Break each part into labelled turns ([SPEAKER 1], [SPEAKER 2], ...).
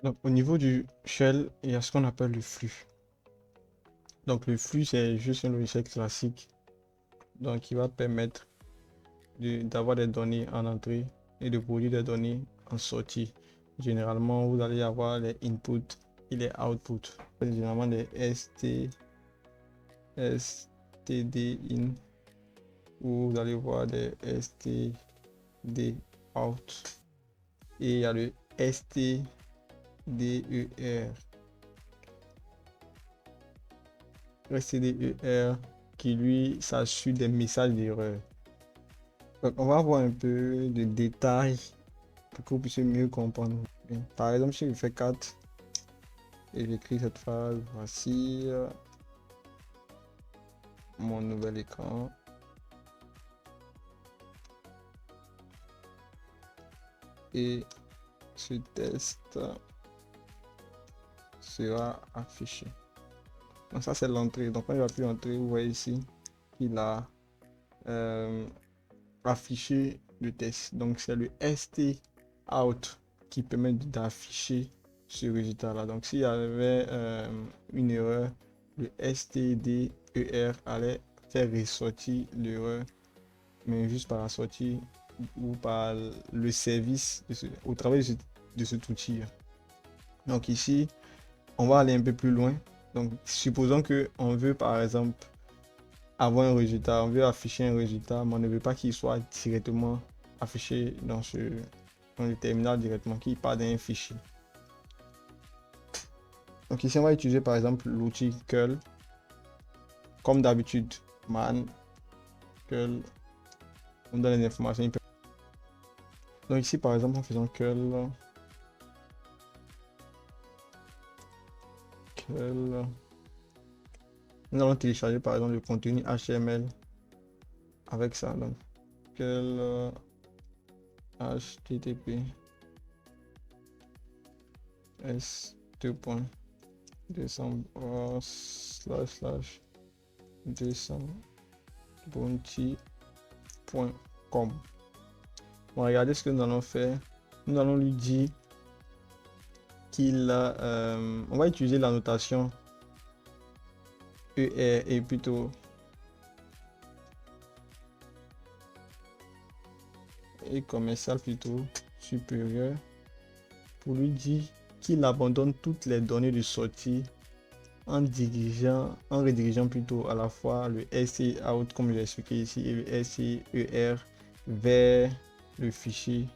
[SPEAKER 1] Donc, au niveau du shell, il y a ce qu'on appelle le flux. Donc, le flux, c'est juste un logiciel classique. Donc, qui va permettre d'avoir des données en entrée et de produire des données en sortie. Généralement, vous allez avoir les inputs et les outputs. Généralement, des std in, où vous allez voir des std out. Et il y a le stder. stder qui lui s'assure des messages d'erreur. Donc, on va voir un peu de détails pour que vous puissiez mieux comprendre. Par exemple, si je fais 4 et j'écris cette phrase, voici mon nouvel écran. Et ce test sera affiché. Donc ça c'est l'entrée. Donc quand il va plus entrer, vous voyez ici qu'il a affiché le test. Donc c'est le stout qui permet d'afficher ce résultat là. Donc s'il y avait une erreur, le stder allait faire ressortir l'erreur, mais juste par la sortie ou par le service au travers de cet outil. Donc ici, on va aller un peu plus loin. Donc supposons que on veut par exemple avoir un résultat, on veut afficher un résultat, mais on ne veut pas qu'il soit directement affiché dans le terminal directement, qu'il part d'un fichier. Donc ici, on va utiliser par exemple l'outil curl. Comme d'habitude, man curl, on donne les informations. Donc ici, par exemple, en faisant curl, nous allons télécharger par exemple le contenu HTML avec ça. Donc curl http s2.200/bounty.com. Bon, regardez ce que nous allons faire. Nous allons lui dire qu'il on va utiliser la notation ER et plutôt et commercial plutôt supérieur pour lui dire qu'il abandonne toutes les données de sortie en redirigeant plutôt à la fois le stout comme je l'ai expliqué ici et le ser vers le fichier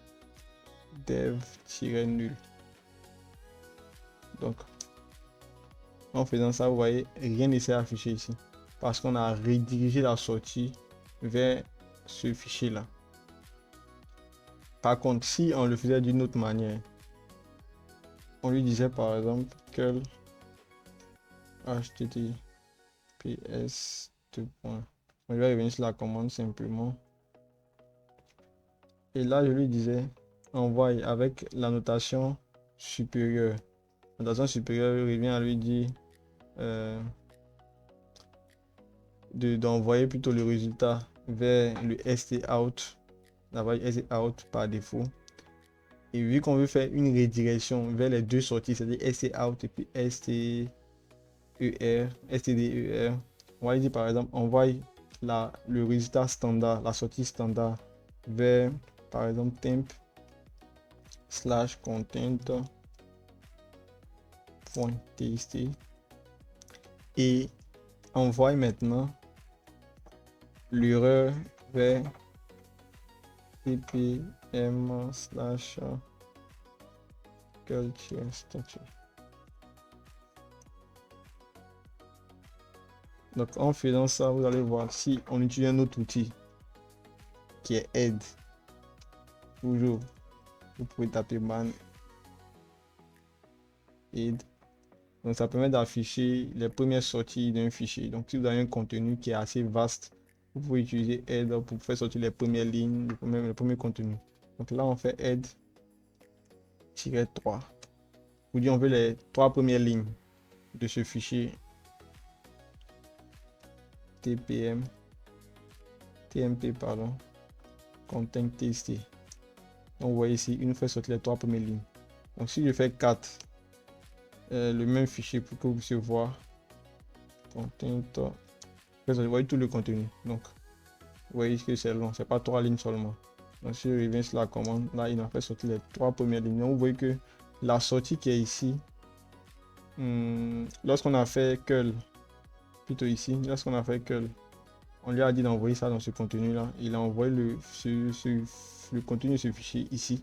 [SPEAKER 1] dev-nul. Donc en faisant ça, vous voyez, rien ne s'est affiché ici parce qu'on a redirigé la sortie vers ce fichier là. Par contre, si on le faisait d'une autre manière, on lui disait par exemple curl https on va revenir sur la commande simplement et là je lui disais envoie avec la notation supérieure. La notation supérieure revient à lui dire d'envoyer plutôt le résultat vers le stout, d'avoir stout par défaut. Et vu qu'on veut faire une redirection vers les deux sorties, c'est-à-dire stout et puis stder, on va dire par exemple envoie le résultat standard, la sortie standard vers par exemple temp/content.txt et envoie maintenant l'erreur vers ppm/culture. Donc en faisant ça, vous allez voir si on utilise un autre outil qui est aide. Toujours, vous pouvez taper man aide. Donc ça permet d'afficher les premières sorties d'un fichier. Donc si vous avez un contenu qui est assez vaste, vous pouvez utiliser aide pour faire sortir les premières lignes, le premier contenu. Donc là on fait aide-3. Vous dites on veut les 3 premières lignes de ce fichier tmp pardon, content.txt. Donc vous voyez ici, il nous fait sortir les 3 premières lignes. Donc si je fais 4, le même fichier pour que vous puissiez voir content. Vous voyez tout le contenu. Donc, vous voyez que c'est long, c'est pas 3 lignes seulement. Donc, si je reviens sur la commande, là, il m'a fait sortir les 3 premières lignes. Donc, vous voyez que la sortie qui est ici, lorsqu'on a fait curl, plutôt ici, lorsqu'on a fait curl, on lui a dit d'envoyer ça dans ce contenu là. Il a envoyé le contenu de ce fichier ici.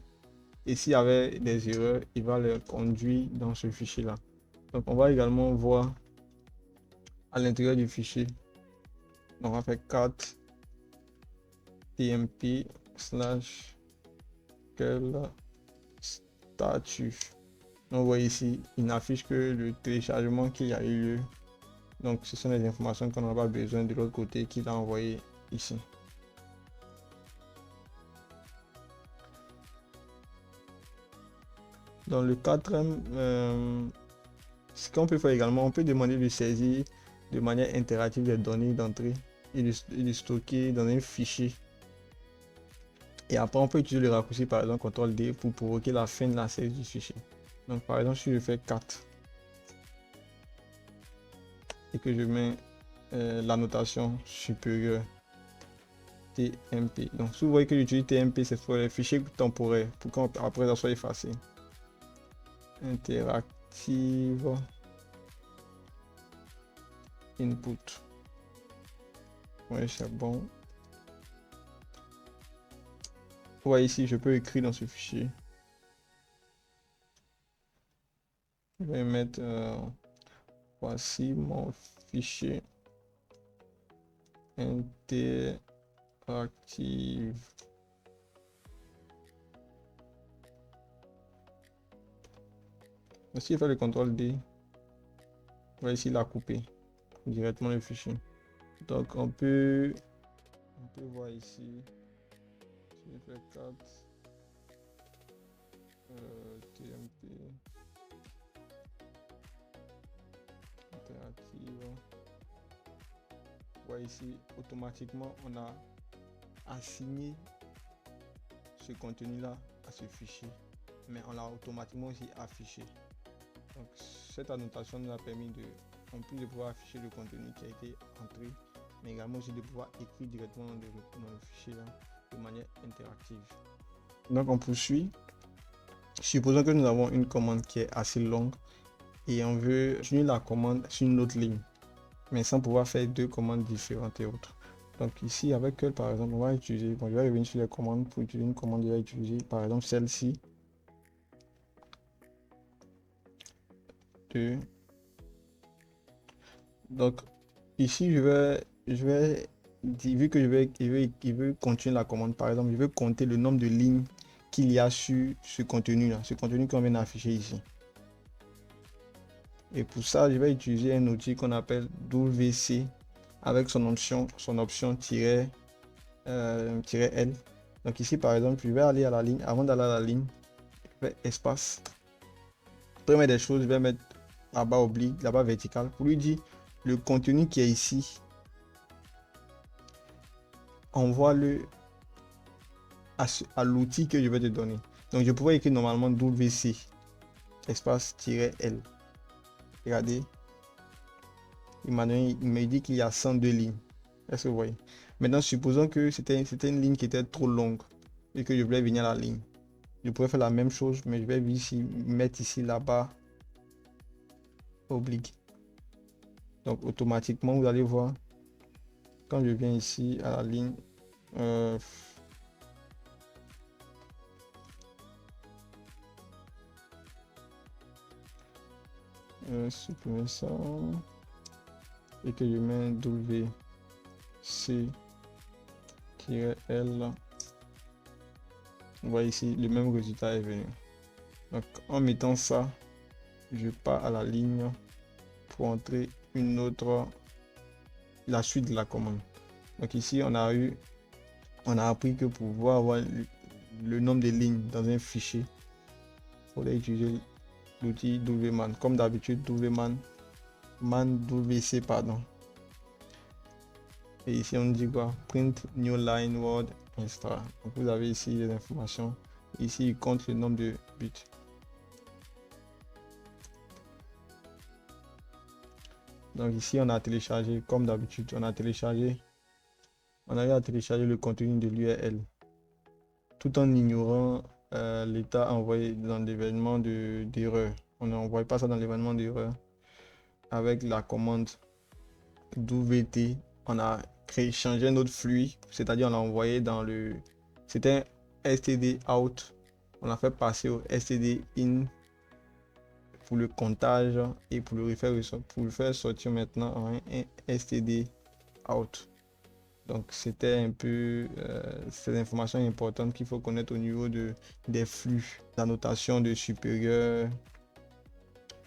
[SPEAKER 1] Et s'il y avait des erreurs, il va les conduire dans ce fichier là. Donc on va également voir à l'intérieur du fichier. Donc on va faire cat tmp slash curl statut. Donc vous voyez ici, il n'affiche que le téléchargement qui a eu lieu. Donc ce sont les informations qu'on n'a pas besoin de l'autre côté qu'il a envoyé ici. Dans le quatrième, ce qu'on peut faire également, on peut demander de saisir de manière interactive les données d'entrée et de stocker dans un fichier. Et après, on peut utiliser le raccourci par exemple CTRL D pour provoquer la fin de la saisie du fichier. Donc par exemple, si je fais 4 et que je mets la notation supérieure TMP. Donc si vous voyez que j'utilise TMP, c'est pour les fichiers temporaires pour qu'après ça soit effacé. Interactive input. Oui, c'est bon. Vous voyez ici, je peux écrire dans ce fichier. Je vais mettre voici mon fichier interactive. Si je fais le CTRL D, vous voyez ici, il a coupé directement le fichier. Donc on peut voir ici, si je fais 4 TMP interactive, vous voyez ici, automatiquement on a assigné ce contenu là à ce fichier, mais on l'a automatiquement aussi affiché. Donc cette annotation nous a permis de, en plus de pouvoir afficher le contenu qui a été entré, mais également aussi de pouvoir écrire directement dans le fichier là, de manière interactive. Donc on poursuit. Supposons que nous avons une commande qui est assez longue et on veut continuer la commande sur une autre ligne, mais sans pouvoir faire deux commandes différentes et autres. Donc ici avec curl par exemple, on va utiliser, bon, je vais revenir sur les commandes pour utiliser une commande que je vais utiliser, par exemple celle-ci. Donc ici je vais dire, vu que il veut continuer la commande, par exemple je veux compter le nombre de lignes qu'il y a sur ce contenu là, ce contenu qu'on vient d'afficher ici. Et pour ça je vais utiliser un outil qu'on appelle WC avec son option tiret L. Donc ici par exemple je vais aller à la ligne, avant d'aller à la ligne je vais espace, première des choses je vais mettre là-bas oblique, là-bas vertical pour lui dire le contenu qui est ici, envoie-le à l'outil que je vais te donner. Donc je pourrais écrire normalement WC espace -L. Regardez, il me dit qu'il y a 102 lignes. Est-ce que vous voyez? Maintenant, supposons que c'était une ligne qui était trop longue et que je voulais venir à la ligne. Je pourrais faire la même chose, mais je vais ici, mettre ici là-bas oblique. Donc automatiquement, vous allez voir, quand je viens ici à la ligne, supprimer ça et que je mets WC-L, vous voyez ici le même résultat est venu. Donc en mettant ça, je pars à la ligne pour entrer une autre, la suite de la commande. Donc ici on a appris que pour pouvoir avoir le nombre de lignes dans un fichier, il faudrait utiliser l'outil wman, comme d'habitude wman wc pardon. Et ici on dit quoi, print new line word extra. Donc vous avez ici les informations, ici il compte le nombre de buts. Donc ici, on a téléchargé, comme d'habitude, on a eu à télécharger le contenu de l'URL tout en ignorant l'état envoyé dans l'événement d'erreur. On n'envoie pas ça dans l'événement d'erreur. Avec la commande d'OVT, on a changé notre flux, c'est-à-dire on l'a envoyé dans le... C'était std out, on l'a fait passer au std in pour le comptage et pour le faire sortir maintenant en un std out. Donc c'était un peu ces informations importantes qu'il faut connaître au niveau des flux, la notation de supérieur,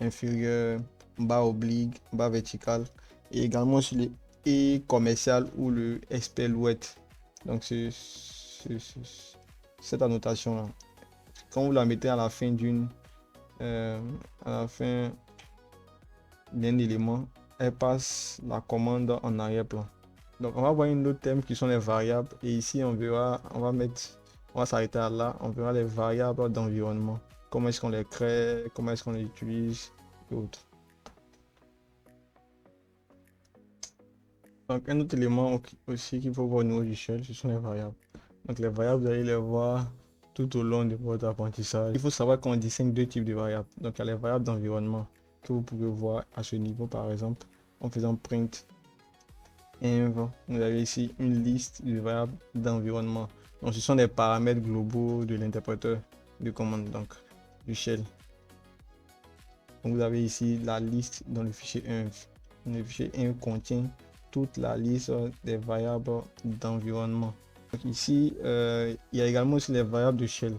[SPEAKER 1] inférieur, bas oblique, bas vertical, et également sur les et commercial ou le SPLouette. Donc c'est cette annotation là. Quand vous la mettez à la fin à la fin d'un élément, elle passe la commande en arrière-plan. Donc on va voir une autre thème qui sont les variables, et ici on verra, on va s'arrêter à là, on verra les variables d'environnement, comment est-ce qu'on les crée, comment est-ce qu'on les utilise et autres. Donc un autre élément aussi qu'il faut voir au niveau du shell, ce sont les variables. Donc les variables, vous allez les voir tout au long de votre apprentissage. Il faut savoir qu'on distingue deux types de variables. Donc il y a les variables d'environnement que vous pouvez voir à ce niveau, par exemple en faisant print env. Vous avez ici une liste de variables d'environnement. Donc ce sont des paramètres globaux de l'interpréteur de commande, donc du shell. Donc vous avez ici la liste dans le fichier env. Le fichier env contient toute la liste des variables d'environnement. Ici, il y a également aussi les variables de shell.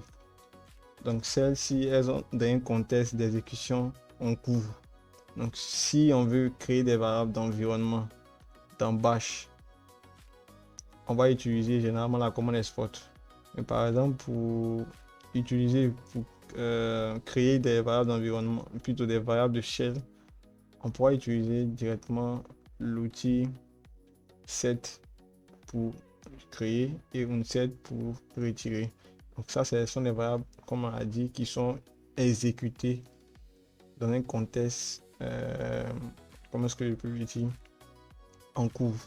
[SPEAKER 1] Donc celles-ci, elles ont dans un contexte d'exécution en cours. Donc si on veut créer des variables d'environnement dans Bash, on va utiliser généralement la commande export. Mais par exemple, pour créer des variables d'environnement, plutôt des variables de shell, on pourra utiliser directement l'outil set pour créer et unset pour retirer. Donc ça, ce sont des variables, comme on a dit, qui sont exécutées dans un contexte, comment est-ce que je peux le dire, en cours.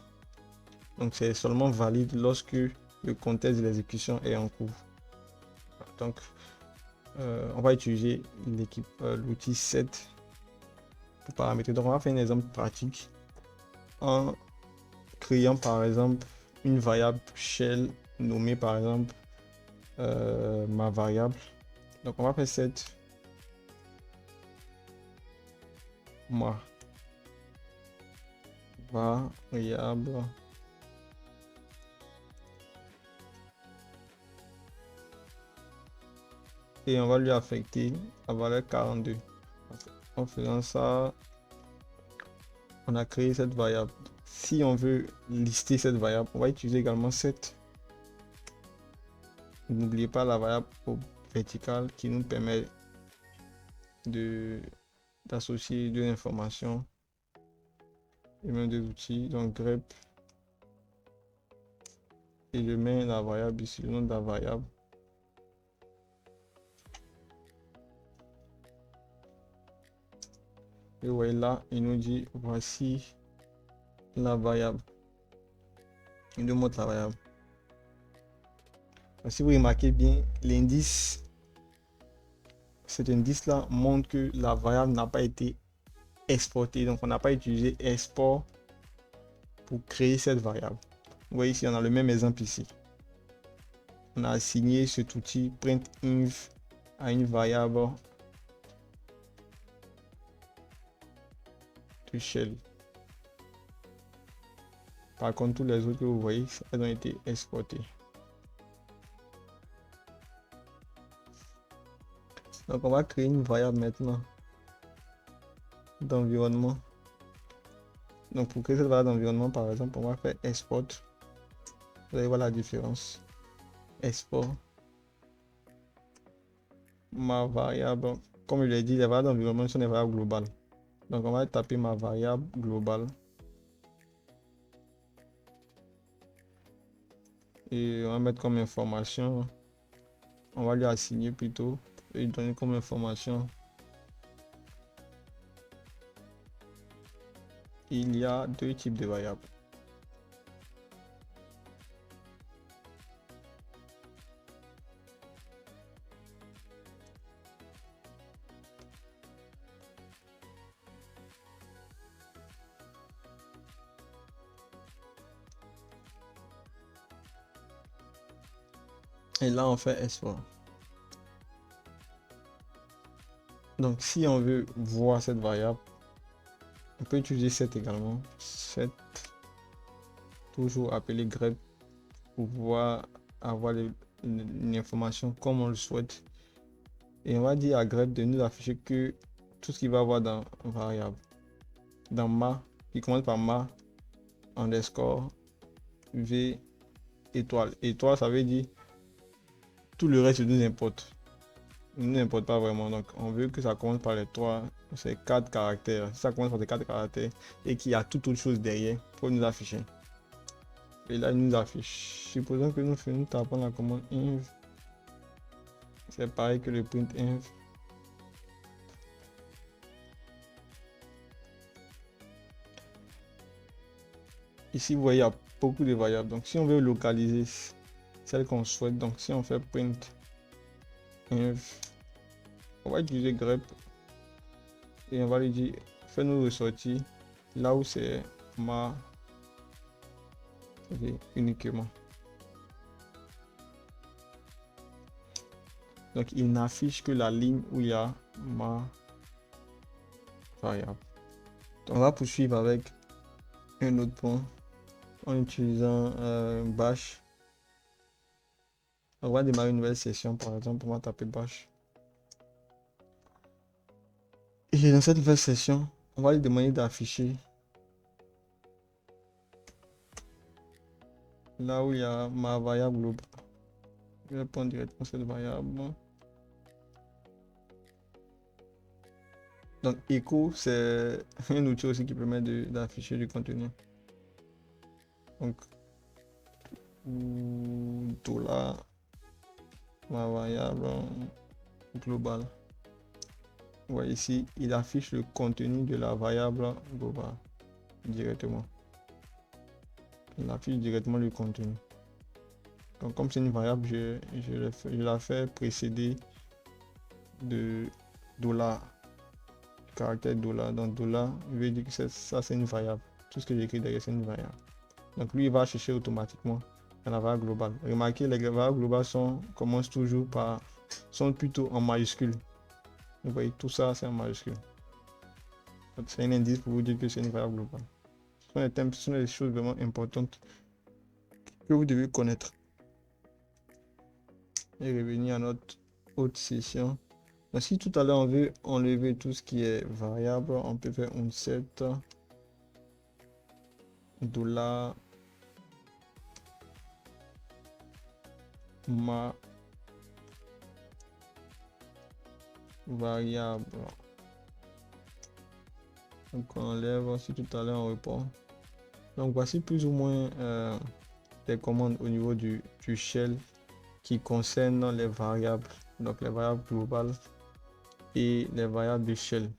[SPEAKER 1] Donc c'est seulement valide lorsque le contexte de l'exécution est en cours. Donc on va utiliser l'outil set pour paramétrer. Donc on va faire un exemple pratique en créant par exemple une variable shell nommée par exemple ma variable. Donc on va faire set ma variable et on va lui affecter la valeur 42. En faisant ça, on a créé cette variable. Si on veut lister cette variable, on va utiliser également set. N'oubliez pas la variable verticale qui nous permet d'associer deux informations et même des outils. Donc grep, et je mets la variable ici, le nom de la variable. Et vous voyez là, il nous dit voici la variable. Il nous montre la variable. Donc, si vous remarquez bien, l'indice, cet indice là montre que la variable n'a pas été exportée. Donc on n'a pas utilisé export pour créer cette variable. Vous voyez ici, on a le même exemple ici. On a assigné cet outil printenv à une variable de shell. Par contre, tous les autres que vous voyez, elles ont été exportées. Donc on va créer une variable maintenant d'environnement. Donc pour créer cette variable d'environnement, par exemple, on va faire export. Vous allez voir la différence. Export ma variable. Comme je l'ai dit, les variables d'environnement sont des variables globales. Donc on va taper ma variable globale. Et on va mettre comme information, on va lui assigner plutôt et donner comme information il y a deux types de variables. Et là, on fait S4. Donc, si on veut voir cette variable, on peut utiliser set également. Set, toujours appelé grep, pour pouvoir avoir l'information comme on le souhaite. Et on va dire à grep de nous afficher que tout ce qu'il va avoir dans variable. Dans ma, qui commence par ma, underscore, v, étoile. Étoile, ça veut dire tout le reste nous importe. Il ne nous importe pas vraiment. Donc, on veut que ça commence par les ces 4 caractères. Si ça commence par ces 4 caractères et qu'il y a toute autre chose derrière pour nous afficher. Et là, il nous affiche. Supposons que nous tapons la commande inv. C'est pareil que le print inv. Ici, vous voyez, il y a beaucoup de variables. Donc, si on veut localiser celle qu'on souhaite, donc si on fait print inv, on va utiliser grep et on va lui dire fais-nous ressortir là où c'est ma uniquement. Donc il n'affiche que la ligne où il y a ma variable. Donc, on va poursuivre avec un autre point en utilisant bash. On va démarrer une nouvelle session, par exemple, on va taper bash. Et dans cette nouvelle session, on va lui demander d'afficher là où il y a ma variable globale. Je vais prendre directement cette variable. Donc echo, c'est un outil aussi qui permet d'afficher du contenu. Donc $, ma variable globale. Vous voyez ici, il affiche le contenu de la variable globale directement. Il affiche directement le contenu. Donc comme c'est une variable, je la fais précéder de $, caractère $. Donc $, je vais dire que ça c'est une variable. Tout ce que j'écris derrière c'est une variable. Donc lui il va chercher automatiquement dans la variable globale. Remarquez, les variables globales commencent toujours par, sont plutôt en majuscule. Vous voyez, tout ça c'est en majuscule. C'est un indice pour vous dire que c'est une variable globale. Ce sont les thèmes, ce sont des choses vraiment importantes que vous devez connaître. Et revenir à notre autre session. Donc, si tout à l'heure on veut enlever tout ce qui est variable, on peut faire un set $, ma variable. Donc on enlève, si tout à l'heure on répond. Donc voici plus ou moins les commandes au niveau du shell qui concernent les variables, donc les variables globales et les variables du shell.